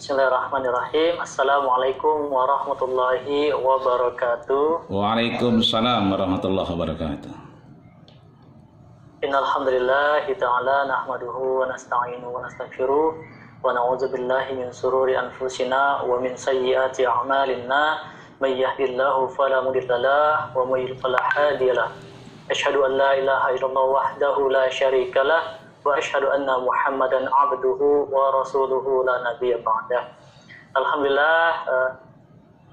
Bismillahirrahmanirrahim. Assalamualaikum warahmatullahi wabarakatuh. Waalaikumsalam warahmatullahi wabarakatuh. Innal hamdalillah ta'ala nahmaduhu wa nasta'inu wa nastaghfiruh wa na'udzu billahi min shururi anfusina wa min sayyiati a'malina may yahdihillahu fala mudhillalah wa may yudlil fala hadiyalah. Asyhadu an la ilaha illallah wahdahu la syarikalah wa asyhadu anna Muhammadan abduhu wa rasuluhu la nabiyya ba'dah. Alhamdulillah,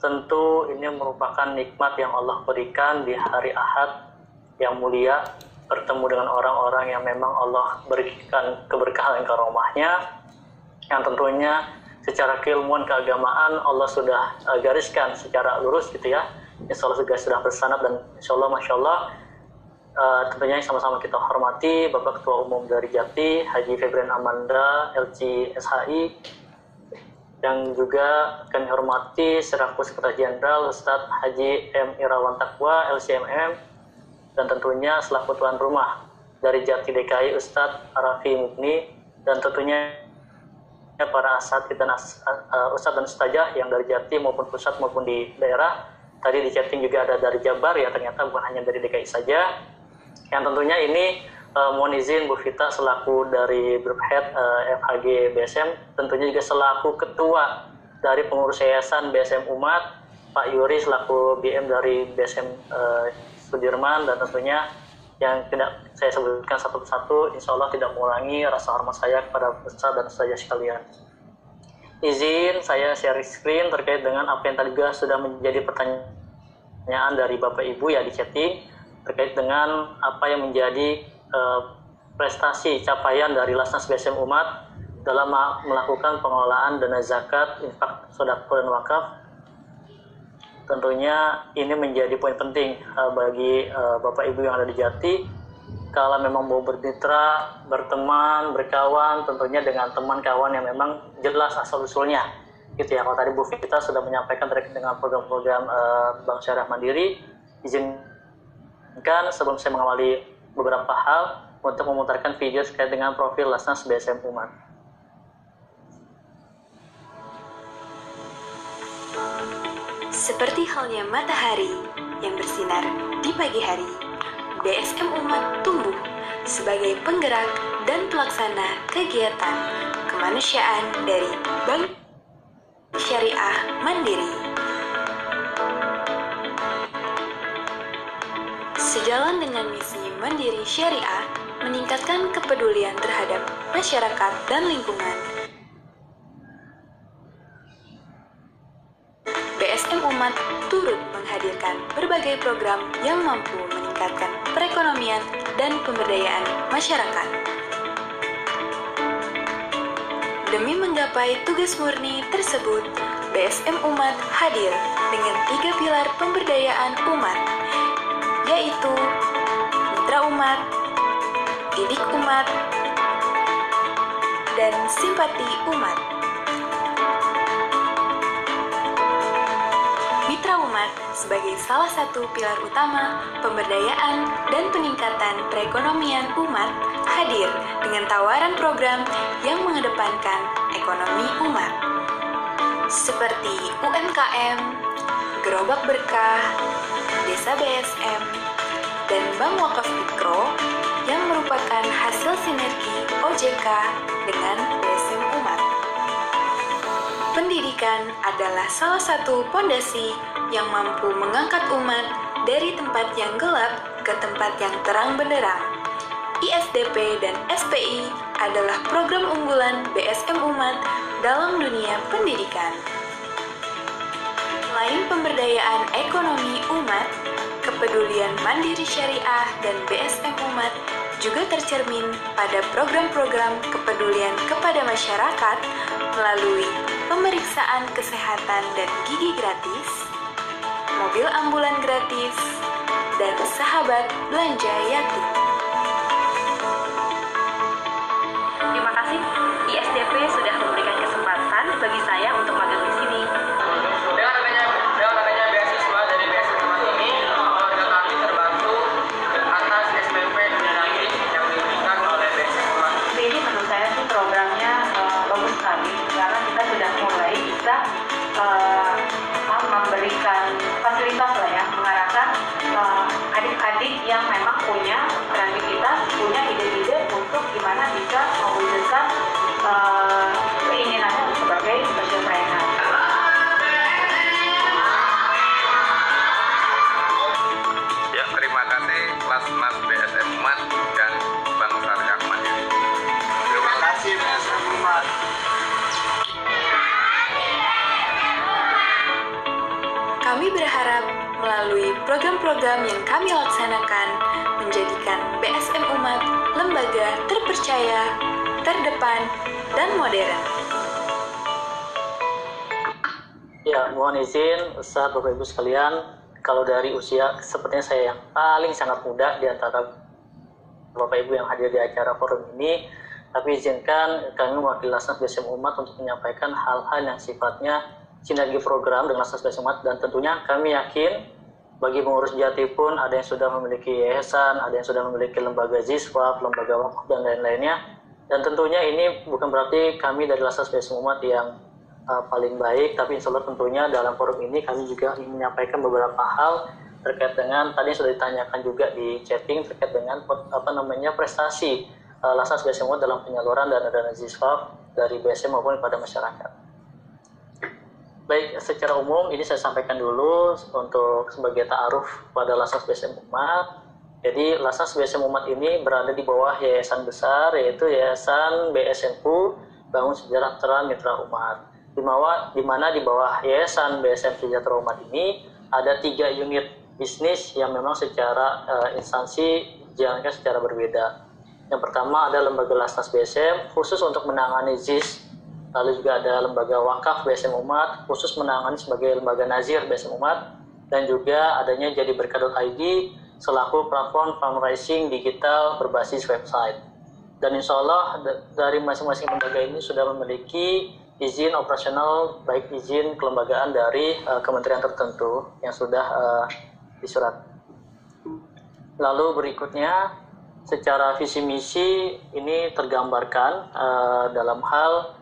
tentu ini merupakan nikmat yang Allah berikan di hari Ahad yang mulia, bertemu dengan orang-orang yang memang Allah berikan keberkahan dan karomahnya, yang tentunya secara keilmuan keagamaan Allah sudah gariskan secara lurus gitu ya. Insya Allah juga sudah bersanad dan insya Allah Masya Allah. Tentunya sama-sama kita hormati Bapak Ketua Umum dari Jati, Haji Febrian Amanda, LC SHI, yang juga kami hormati selaku Sekretaris Jenderal Ustadz Haji M. Irawan Taqwa, LCMM, dan tentunya selaku tuan rumah dari Jati DKI Ustadz Arafi Mukni, dan tentunya para asatidz dan ustadz dan ustazah yang dari Jati maupun pusat maupun di daerah. Tadi di chatting juga ada dari Jabar ya, ternyata bukan hanya dari DKI saja. Yang tentunya ini mohon izin Bu Vita selaku dari Group Head FHG BSM, tentunya juga selaku Ketua dari Pengurus Yayasan BSM Umat, Pak Yuri selaku BM dari BSM Sudirman, dan tentunya yang tidak saya sebutkan satu persatu, insya Allah tidak mengurangi rasa hormat saya kepada ustaz dan ustazah sekalian. Izin saya share screen terkait dengan apa yang tadi juga sudah menjadi pertanyaan dari Bapak Ibu ya di chatting, terkait dengan apa yang menjadi prestasi capaian dari Lasnas BSM Umat dalam melakukan pengelolaan dana zakat, infak, sedekah dan wakaf. Tentunya ini menjadi poin penting bagi Bapak Ibu yang ada di Jati, kalau memang mau bermitra, berteman, berkawan, tentunya dengan teman kawan yang memang jelas asal-usulnya gitu ya. Kalau tadi Bu Vita sudah menyampaikan terkait dengan program-program Bank Syariah Mandiri, izinkan sebelum saya mengawali beberapa hal untuk memutarkan video terkait dengan profil Lasnas BSM Umat. Seperti halnya matahari yang bersinar di pagi hari, BSM Umat tumbuh sebagai penggerak dan pelaksana kegiatan kemanusiaan dari Bank Syariah Mandiri. Sejalan dengan misi Mandiri Syariah, meningkatkan kepedulian terhadap masyarakat dan lingkungan, BSM Umat turut menghadirkan berbagai program yang mampu meningkatkan perekonomian dan pemberdayaan masyarakat. Demi menggapai tugas murni tersebut, BSM Umat hadir dengan 3 pilar pemberdayaan umat, yaitu Mitra Umat, Didik Umat, dan Simpati Umat. Mitra Umat sebagai salah satu pilar utama pemberdayaan dan peningkatan perekonomian umat hadir dengan tawaran program yang mengedepankan ekonomi umat seperti UMKM, Gerobak Berkah, Desa BSM, dan Bank Wakaf Mikro yang merupakan hasil sinergi OJK dengan BSM Umat. Pendidikan adalah salah satu pondasi yang mampu mengangkat umat dari tempat yang gelap ke tempat yang terang benderang. ISDP dan SPI adalah program unggulan BSM Umat dalam dunia pendidikan. Selain pemberdayaan ekonomi umat, kepedulian Mandiri Syariah dan BSM Umat juga tercermin pada program-program kepedulian kepada masyarakat melalui pemeriksaan kesehatan dan gigi gratis, mobil ambulan gratis, dan sahabat belanja yatim. Terima kasih ISDP sudah memberikan kesempatan bagi saya untuk magang di sini. Dengan adanya beasiswa dari BSM Umat ini, keluarga kami terbantu atas SPP gratis yang diberikan oleh BSM Umat. Ini menurut saya sih programnya bagus sekali karena kita sudah mulai Kami berharap melalui program-program yang kami laksanakan menjadikan BSM Umat lembaga terpercaya, terdepan, dan modern. Ya, mohon izin Ustaz, Bapak Ibu sekalian, kalau dari usia sepertinya saya yang paling sangat muda di antara Bapak Ibu yang hadir di acara forum ini, tapi izinkan kami mewakili Lasnas BSM Umat untuk menyampaikan hal-hal yang sifatnya sinergi program dengan Lasnas BSM Umat, dan tentunya kami yakin bagi pengurus Jati pun ada yang sudah memiliki yayasan, ada yang sudah memiliki lembaga Ziswaf, lembaga wakaf, dan lain-lainnya. Dan tentunya ini bukan berarti kami dari Lasnas BSM Umat yang paling baik, tapi insya Allah tentunya dalam forum ini kami juga ingin menyampaikan beberapa hal terkait dengan tadi yang sudah ditanyakan juga di chatting terkait dengan prestasi Lasnas BSM Umat dalam penyaluran dana-dana Ziswaf dari BSM maupun pada masyarakat. Baik, secara umum ini saya sampaikan dulu untuk sebagai ta'aruf pada Lasnas BSM Umat. Jadi Lasnas BSM Umat ini berada di bawah yayasan besar, yaitu Yayasan BSMU Bangun Sejahtera Mitra Umat. Di mana di bawah Yayasan BSM Sejahtera Umat ini ada 3 unit bisnis yang memang secara instansi dijalankan secara berbeda. Yang pertama ada lembaga Lasnas BSM khusus untuk menangani ZIS. Lalu juga ada lembaga wakaf BSM Umat khusus menangani sebagai lembaga nazir BSM Umat, dan juga adanya Jadi Berkah.id selaku platform fundraising digital berbasis website. Dan insya Allah dari masing-masing lembaga ini sudah memiliki izin operasional, baik izin kelembagaan dari kementerian tertentu yang sudah disurat. Lalu berikutnya secara visi misi ini tergambarkan dalam hal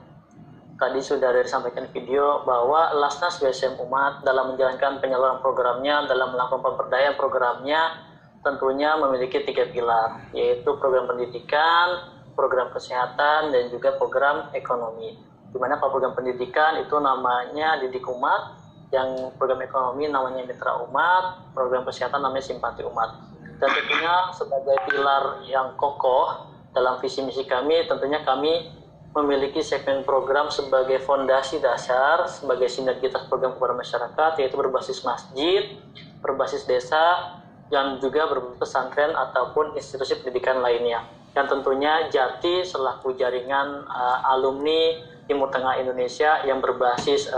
tadi sudah disampaikan video bahwa Lasnas BSM Umat dalam menjalankan penyaluran programnya, dalam melakukan pemberdayaan programnya tentunya memiliki 3 pilar, yaitu program pendidikan, program kesehatan, dan juga program ekonomi. Di mana kalau program pendidikan itu namanya Didik Umat, yang program ekonomi namanya Mitra Umat, program kesehatan namanya Simpati Umat. Dan tentunya sebagai pilar yang kokoh dalam visi misi kami, tentunya kami memiliki segmen program sebagai fondasi dasar, sebagai sinergitas program kepada masyarakat, yaitu berbasis masjid, berbasis desa, dan juga berbasis pesantren ataupun institusi pendidikan lainnya. Dan tentunya Jati selaku jaringan alumni Timur Tengah Indonesia yang berbasis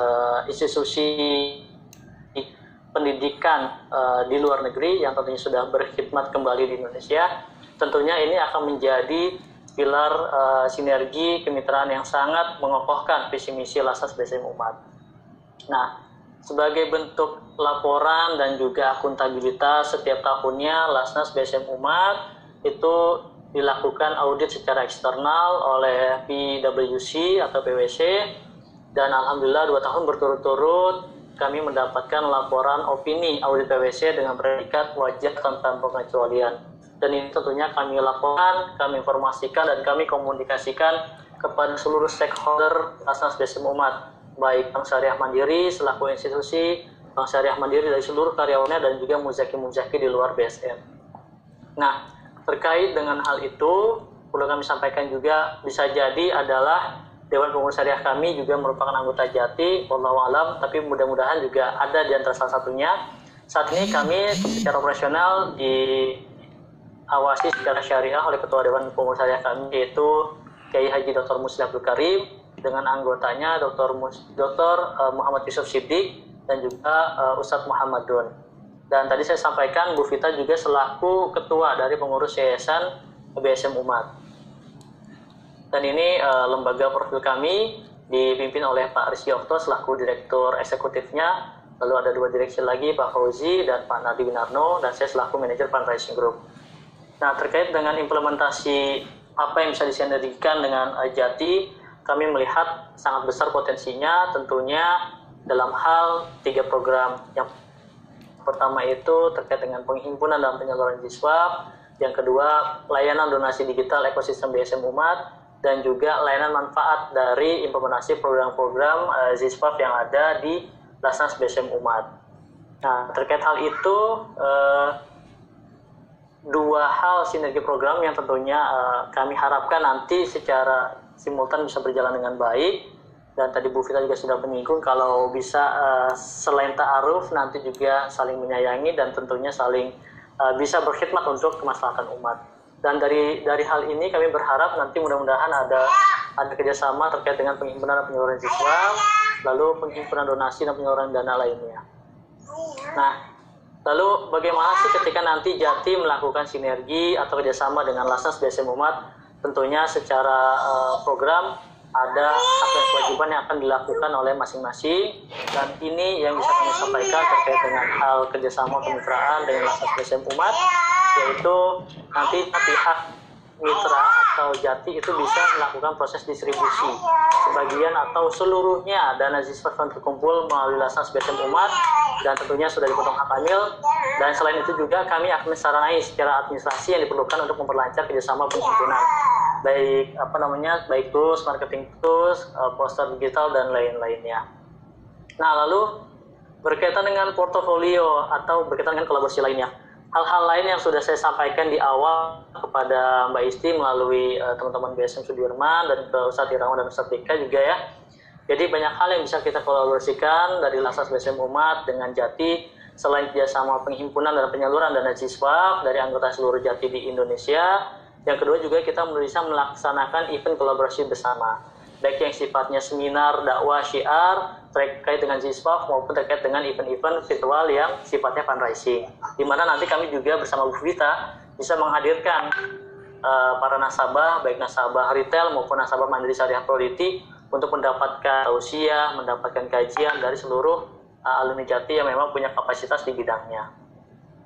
institusi pendidikan di luar negeri yang tentunya sudah berkhidmat kembali di Indonesia, tentunya ini akan menjadi pilar sinergi kemitraan yang sangat mengokohkan visi misi Lasnas BSM Umat. Nah, sebagai bentuk laporan dan juga akuntabilitas setiap tahunnya Lasnas BSM Umat itu dilakukan audit secara eksternal oleh PwC atau PwC, dan alhamdulillah 2 tahun berturut-turut kami mendapatkan laporan opini audit PwC dengan predikat wajib tanpa pengecualian. Dan ini tentunya kami laporkan, kami informasikan, dan kami komunikasikan kepada seluruh stakeholder Lasnas BSM Umat, baik Bank Syariah Mandiri selaku institusi, Bank Syariah Mandiri dari seluruh karyawannya, dan juga muzaki-muzaki di luar BSM. Nah, terkait dengan hal itu, perlu kami sampaikan juga bisa jadi adalah Dewan Pengurus Syariah kami juga merupakan anggota Jati, wallahu alam, tapi mudah-mudahan juga ada di antara salah satunya. Saat ini kami secara operasional diawasi secara syariah oleh Ketua Dewan Pengurus Syariah kami, yaitu Kiai Haji Dr. Muslim Abdul Karim, dengan anggotanya Dr. Muhammad Yusuf Siddiq dan juga Ustadz Muhammad Don. Dan tadi saya sampaikan Bu Vita juga selaku ketua dari pengurus Yayasan BSM Umat. Dan ini lembaga profil kami dipimpin oleh Pak Rizky Okto selaku direktur eksekutifnya. Lalu ada 2 direksi lagi, Pak Fauzi dan Pak Nardi Winarno, dan saya selaku manajer fundraising group. Nah, terkait dengan implementasi apa yang bisa disinergikan dengan Jati, kami melihat sangat besar potensinya tentunya dalam hal 3 program. Yang pertama itu terkait dengan penghimpunan dan penyaluran Ziswaf, yang kedua layanan donasi digital ekosistem BSM Umat, dan juga layanan manfaat dari implementasi program-program Ziswaf yang ada di Lasnas BSM Umat. Nah, terkait hal itu 2 hal sinergi program yang tentunya kami harapkan nanti secara simultan bisa berjalan dengan baik. Dan tadi Bu Vita juga sudah menyinggung kalau bisa selain ta'aruf nanti juga saling menyayangi dan tentunya saling bisa berkhidmat untuk kemaslahatan umat. Dan dari hal ini kami berharap nanti mudah-mudahan ada kerjasama terkait dengan penghimpunan dan penyaluran siswa, lalu penghimpunan donasi dan penyaluran dana lainnya. Nah, lalu bagaimana sih ketika nanti Jati melakukan sinergi atau kerjasama dengan Lasnas BSM Umat? Tentunya secara program ada hak dan kewajiban yang akan dilakukan oleh masing-masing, dan ini yang bisa kami sampaikan terkait dengan hal kerjasama kemitraan dengan Lasnas BSM Umat, yaitu nanti pihak mitra atau Jati itu bisa melakukan proses distribusi sebagian atau seluruhnya dana siswa yang terkumpul melalui Lasnas BSM Umat, dan tentunya sudah dipotong hak amil. Dan selain itu juga kami akan mensaranai secara administrasi yang diperlukan untuk memperlancar kerjasama penghimpunan, baik tools, marketing tools, poster digital dan lain-lainnya. Nah, lalu berkaitan dengan portofolio atau berkaitan dengan kolaborasi lainnya, hal-hal lain yang sudah saya sampaikan di awal kepada Mbak Isti melalui teman-teman BSM Sudirman dan ke Ustadz Irawan dan Ustadz Dika juga ya. Jadi banyak hal yang bisa kita kolaborasikan dari Lasnas BSM Umat dengan Jati, selain kerjasama penghimpunan dan penyaluran dana siswa dari anggota seluruh Jati di Indonesia. Yang kedua juga kita bisa melaksanakan event kolaborasi bersama, baik yang sifatnya seminar, dakwah, syiar terkait dengan siswa maupun terkait dengan event-event virtual yang sifatnya fundraising, di mana nanti kami juga bersama Bu Vita bisa menghadirkan para nasabah, baik nasabah retail maupun nasabah Mandiri Syariah Proditi untuk mendapatkan tausiah, mendapatkan kajian dari seluruh alumni Jati yang memang punya kapasitas di bidangnya.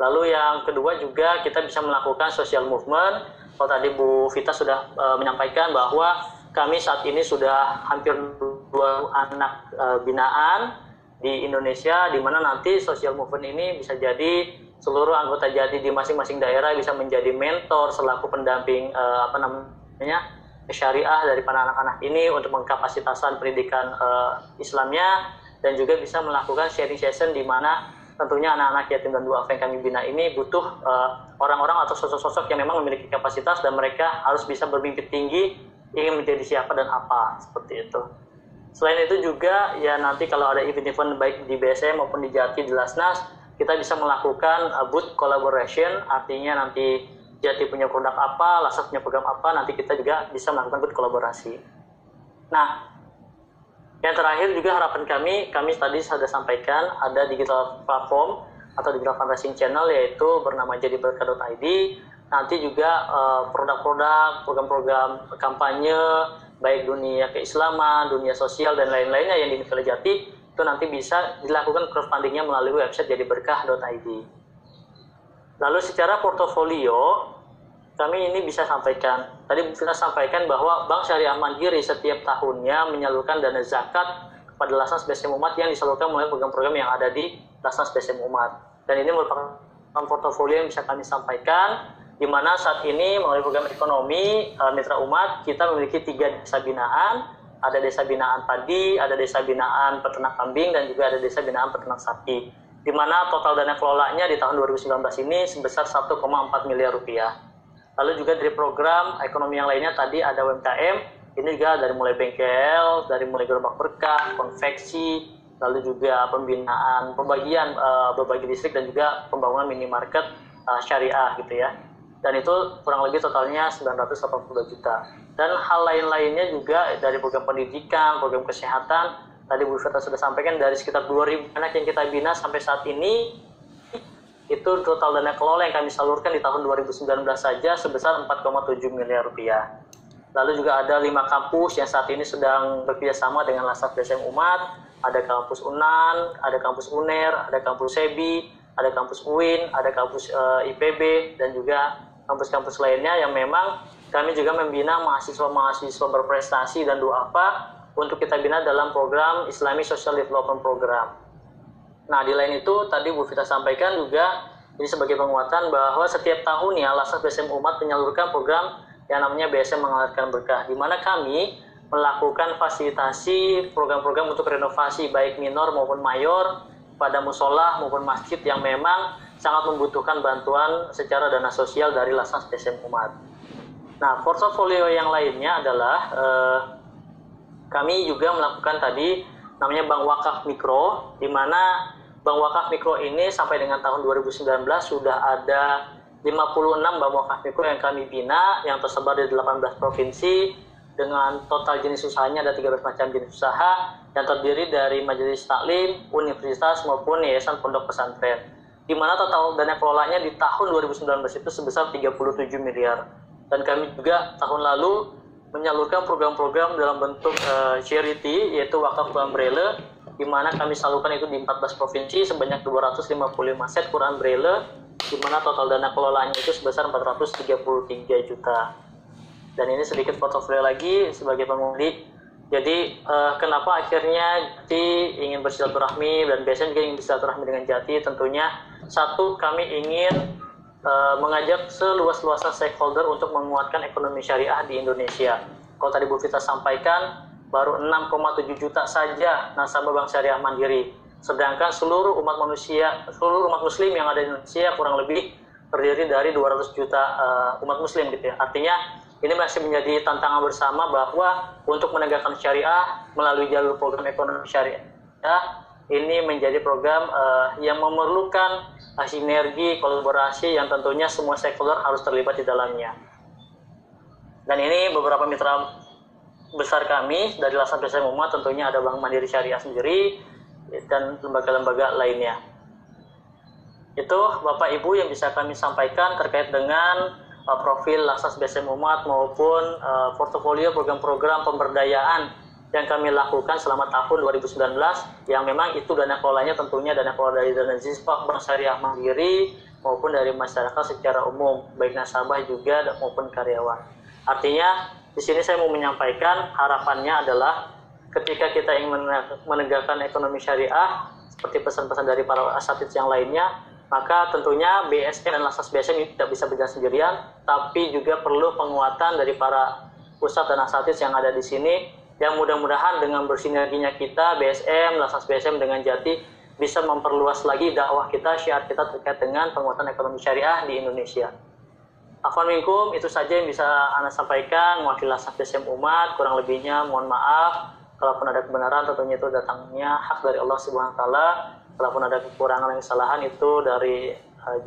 Lalu yang kedua juga kita bisa melakukan social movement. Kalau tadi Bu Vita sudah menyampaikan bahwa kami saat ini sudah hampir 2 anak binaan di Indonesia, di mana nanti social movement ini bisa jadi seluruh anggota Jati di masing-masing daerah bisa menjadi mentor selaku pendamping syariah dari para anak-anak ini untuk mengkapasitasan pendidikan Islamnya, dan juga bisa melakukan sharing session di mana tentunya anak-anak yatim dan duafa yang kami bina ini butuh orang-orang atau sosok-sosok yang memang memiliki kapasitas dan mereka harus bisa bermimpi tinggi ingin menjadi siapa dan apa, seperti itu. Selain itu juga ya nanti kalau ada event-event baik di BSM maupun di Jati di Lasnas, kita bisa melakukan booth collaboration, artinya nanti Jati punya produk apa, Lasnas punya program apa, nanti kita juga bisa melakukan booth kolaborasi. Nah, yang terakhir juga harapan kami tadi sudah sampaikan ada digital platform atau digital fundraising channel yaitu bernama jadiberkah.id. Nanti juga produk-produk, program-program kampanye baik dunia keislaman, dunia sosial dan lain-lainnya yang dimiliki oleh Jati itu nanti bisa dilakukan crowdfundingnya melalui website jadiberkah.id. Lalu secara portofolio kami ini bisa sampaikan, tadi kita sampaikan bahwa Bank Syariah Mandiri setiap tahunnya menyalurkan dana zakat kepada Lasnas BSM Umat yang disalurkan melalui program-program yang ada di Lasnas BSM Umat. Dan ini merupakan portofolio yang bisa kami sampaikan, di mana saat ini melalui program ekonomi Mitra Umat kita memiliki 3 desa binaan, ada desa binaan padi, ada desa binaan peternak kambing, dan juga ada desa binaan peternak sapi, di mana total dana kelolanya di tahun 2019 ini sebesar 1,4 miliar rupiah. Lalu juga dari program ekonomi yang lainnya tadi ada UMKM, ini juga dari mulai bengkel, dari mulai gerobak berkah, konveksi, lalu juga pembinaan, pembagian berbagi listrik dan juga pembangunan minimarket syariah gitu ya. Dan itu kurang lebih totalnya 982 juta. Dan hal lain-lainnya juga dari program pendidikan, program kesehatan, tadi Bu Vita sudah sampaikan dari sekitar 2.000 anak yang kita bina sampai saat ini, itu total dana kelola yang kami salurkan di tahun 2019 saja sebesar 4,7 miliar rupiah. Lalu juga ada 5 kampus yang saat ini sedang bekerjasama dengan Lasnas BSM Umat, ada kampus UNAN, ada kampus UNER, ada kampus SEBI, ada kampus UIN, ada kampus IPB, dan juga kampus-kampus lainnya yang memang kami juga membina mahasiswa-mahasiswa berprestasi dan duafa untuk kita bina dalam program Islamic Social Development Program. Nah, di lain itu tadi Bu Vita sampaikan juga ini sebagai penguatan bahwa setiap tahunnya Lasnas BSM Umat menyalurkan program yang namanya BSM Mengalirkan Berkah, di mana kami melakukan fasilitasi program-program untuk renovasi baik minor maupun mayor pada musola maupun masjid yang memang sangat membutuhkan bantuan secara dana sosial dari Lasnas BSM Umat. Nah, portofolio yang lainnya adalah kami juga melakukan tadi namanya Bank Wakaf Mikro, di mana Bank Wakaf Mikro ini sampai dengan tahun 2019 sudah ada 56 Bank Wakaf Mikro yang kami bina, yang tersebar di 18 provinsi, dengan total jenis usahanya ada 13 macam jenis usaha, yang terdiri dari majelis taklim, universitas, maupun yayasan pondok pesantren. Di mana total dana kelolanya di tahun 2019 itu sebesar 37 miliar. Dan kami juga tahun lalu menyalurkan program-program dalam bentuk charity, yaitu wakaf Quran Braille, di mana kami salurkan itu di 14 provinsi sebanyak 255 set Quran Braille, di mana total dana kelolaannya itu sebesar 433 juta. Dan ini sedikit portofolio lagi sebagai pemudik. Jadi kenapa akhirnya Jati ingin bersilaturahmi dan biasanya juga ingin bersilaturahmi dengan Jati? Tentunya satu, kami ingin mengajak seluas-luasnya stakeholder untuk menguatkan ekonomi syariah di Indonesia. Kalau tadi Bu Vita sampaikan, baru 6,7 juta saja nasabah Bank Syariah Mandiri. Sedangkan seluruh umat muslim yang ada di Indonesia kurang lebih terdiri dari 200 juta umat muslim gitu ya. Artinya ini masih menjadi tantangan bersama bahwa untuk menegakkan syariah melalui jalur program ekonomi syariah, ini menjadi program yang memerlukan sinergi, kolaborasi yang tentunya semua stakeholder harus terlibat di dalamnya. Dan ini beberapa mitra besar kami dari Lasan BSM Umat, tentunya ada Bank Mandiri Syariah sendiri dan lembaga-lembaga lainnya. Itu Bapak Ibu yang bisa kami sampaikan terkait dengan profil Laksas BSM Umat maupun portofolio program-program pemberdayaan yang kami lakukan selama tahun 2019, yang memang itu dana kelolanya tentunya dana kelola dari dana Zispak Bank Syariah Mandiri maupun dari masyarakat secara umum, baik nasabah juga maupun karyawan. Artinya di sini saya mau menyampaikan harapannya adalah ketika kita ingin menegakkan ekonomi syariah seperti pesan-pesan dari para asatidz yang lainnya, maka tentunya BSM dan Laksas BSM ini tidak bisa berjalan sendirian, tapi juga perlu penguatan dari para pusat dan asatidz yang ada di sini, yang mudah-mudahan dengan bersinerginya kita, BSM, Laksas BSM dengan Jati, bisa memperluas lagi dakwah kita, syiar kita terkait dengan penguatan ekonomi syariah di Indonesia. Afwan minkum, itu saja yang bisa Anda sampaikan, mewakili Laksas BSM Umat, kurang lebihnya mohon maaf, kalaupun ada kebenaran tentunya itu datangnya hak dari Allah Subhanahu wa Ta'ala. Kalaupun ada kekurangan dan kesalahan itu dari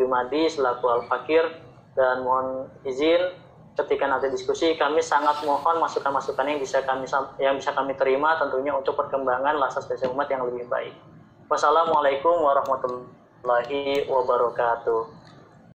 Jumadi selaku Al-Fakir, dan mohon izin ketika nanti diskusi kami sangat mohon masukan-masukan yang bisa kami terima tentunya untuk perkembangan Laksas BSM Umat yang lebih baik. Wassalamualaikum warahmatullahi wabarakatuh.